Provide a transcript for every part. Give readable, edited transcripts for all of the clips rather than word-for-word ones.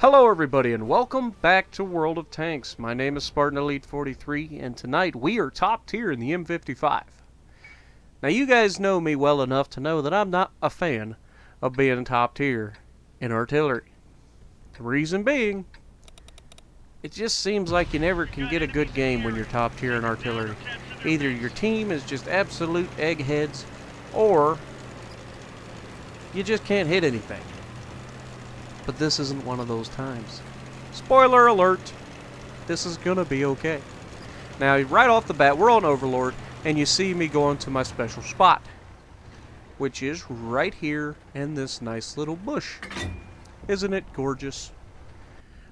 Hello everybody and welcome back to World of Tanks. My name is Spartan Elite 43 and tonight we are top tier in the M55. Now you guys know me well enough to know that I'm not a fan of being top tier in artillery. The reason being, it just seems like you never can get a good game when you're top tier in artillery. Either your team is just absolute eggheads or you just can't hit anything. But this isn't one of those times. Spoiler alert, this is gonna be okay. Now, right off the bat, we're on Overlord, and you see me going to my special spot, which is right here in this nice little bush. Isn't it gorgeous?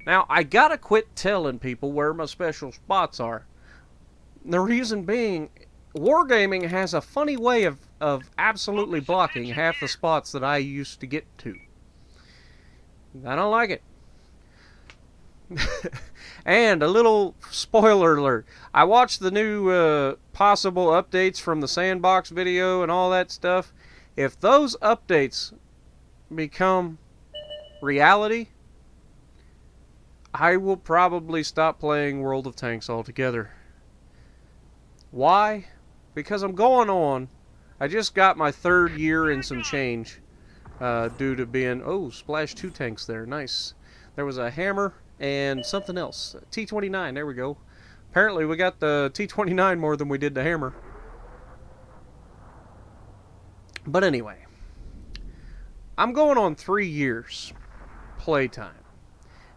Now, I gotta quit telling people where my special spots are. The reason being, Wargaming has a funny way of absolutely blocking half the spots that I used to get to. I don't like it. And a little spoiler alert. I watched the new possible updates from the Sandbox video and all that stuff. If those updates become reality, I will probably stop playing World of Tanks altogether. Why? Because I'm going on. I just got my third year and some change. Due to being, oh, splash 2 tanks there, nice. There was a hammer and something else, T-29, there we go. Apparently we got the T-29 more than we did the hammer. But anyway, I'm going on 3 years playtime.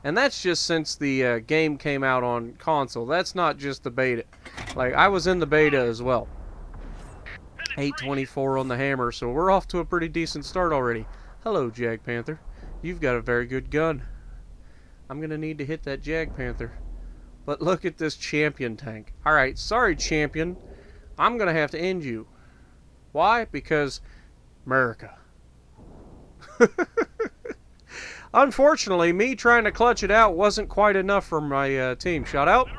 And that's just since the game came out on console. That's not just the beta. Like, I was in the beta as well. 824 on the hammer, so we're off to a pretty decent start already. Hello, Jag Panther. You've got a very good gun. I'm gonna need to hit that Jag Panther. But look at this champion tank. Alright, sorry champion. I'm gonna have to end you. Why? Because America. Unfortunately, me trying to clutch it out wasn't quite enough for my team. Shot out.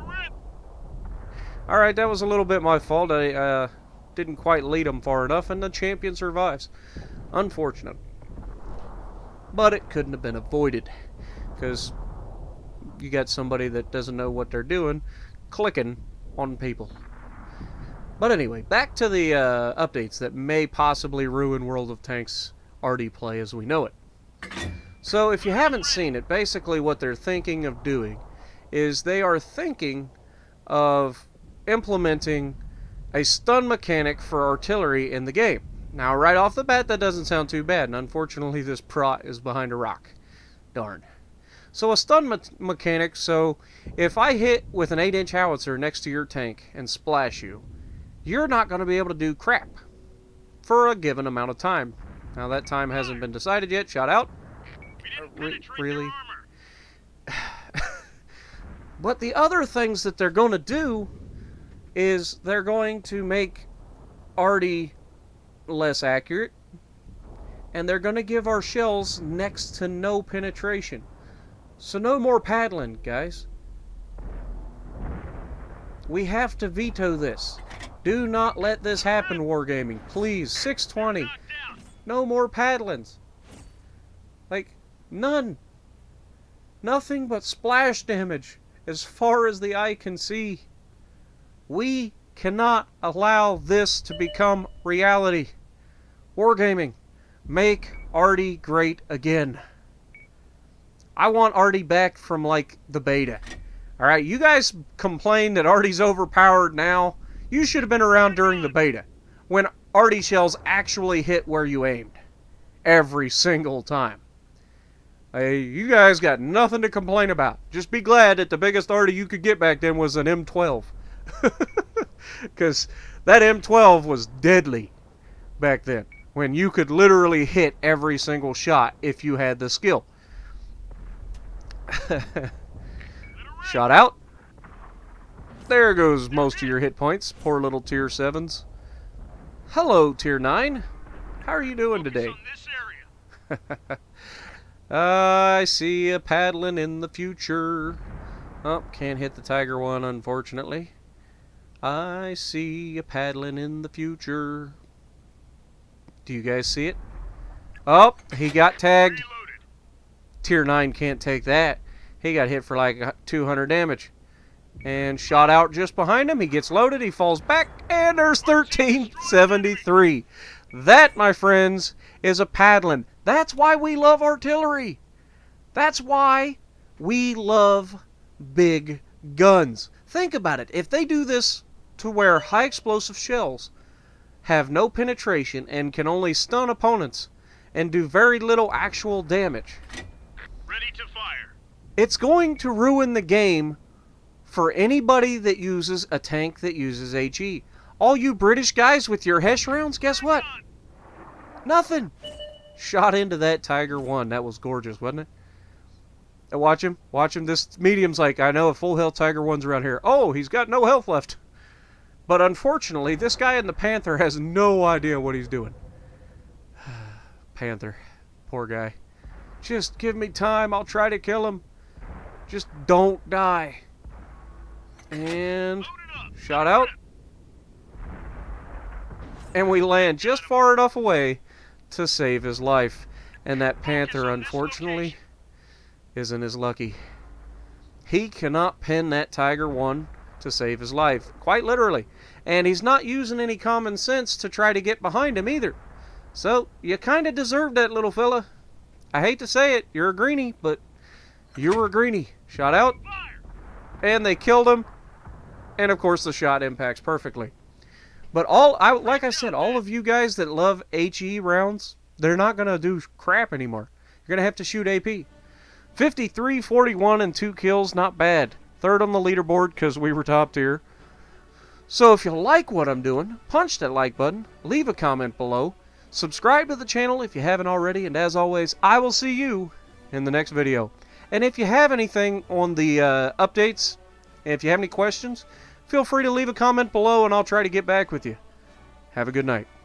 Alright, that was a little bit my fault. I didn't quite lead them far enough, and the champion survives. Unfortunate. But it couldn't have been avoided, because you got somebody that doesn't know what they're doing clicking on people. But anyway, back to the updates that may possibly ruin World of Tanks ARTY play as we know it. So if you haven't seen it, basically what they're thinking of doing is they are thinking of implementing a stun mechanic for artillery in the game. Now, right off the bat, that doesn't sound too bad, and unfortunately this prot is behind a rock. Darn. So a stun mechanic, so if I hit with an 8-inch howitzer next to your tank and splash you, you're not going to be able to do crap for a given amount of time. Now, that time hasn't been decided yet. Shot out. Really? But the other things that they're going to do is they're going to make ARTY less accurate, and they're going to give our shells next to no penetration. So no more paddling, guys. We have to veto this. Do not let this happen, Wargaming. Please, 620. No more paddlings. Like, none. Nothing but splash damage as far as the eye can see. We cannot allow this to become reality. Wargaming, make ARTY great again. I want ARTY back from, like, the beta. Alright, you guys complain that ARTY's overpowered now. You should have been around during the beta, when ARTY shells actually hit where you aimed. Every single time. Hey, you guys got nothing to complain about. Just be glad that the biggest ARTY you could get back then was an M12. Because that M12 was deadly back then, when you could literally hit every single shot if you had the skill. Shot out. There goes most of your hit points. Poor little tier 7s. Hello, tier 9. How are you doing today? I see a paddling in the future. Oh, can't hit the tiger one, unfortunately. I see a paddling in the future. Do you guys see it? Oh, he got tagged. Tier 9 can't take that. He got hit for like 200 damage. And shot out just behind him. He gets loaded. He falls back. And there's 1373. That, my friends, is a paddling. That's why we love artillery. That's why we love big guns. Think about it. If they do this to where high explosive shells have no penetration and can only stun opponents and do very little actual damage, Ready to fire. It's going to ruin the game for anybody that uses a tank that uses HE. All you British guys with your Hesh rounds, guess what? Nothing. Shot into that Tiger 1. That was gorgeous, wasn't it? And watch him. Watch him. This medium's like, I know a full health Tiger 1's around here. Oh, he's got no health left. But unfortunately, this guy in the Panther has no idea what he's doing. Panther. Poor guy. Just give me time. I'll try to kill him. Just don't die. And shot out. And we land just far enough away to save his life. And that Panther, unfortunately, isn't as lucky. He cannot pin that Tiger 1 to save his life. Quite literally. And he's not using any common sense to try to get behind him either. So, you kind of deserve that, little fella. I hate to say it, you're a greenie, but you were a greenie. Shot out. And they killed him. And of course the shot impacts perfectly. But like I said, all of you guys that love HE rounds, they're not going to do crap anymore. You're going to have to shoot AP. 53, 41, and 2 kills, not bad. Third on the leaderboard because we were top tier. So if you like what I'm doing, punch that like button, leave a comment below, subscribe to the channel if you haven't already, and as always, I will see you in the next video. And if you have anything on the updates, and if you have any questions, feel free to leave a comment below and I'll try to get back with you. Have a good night.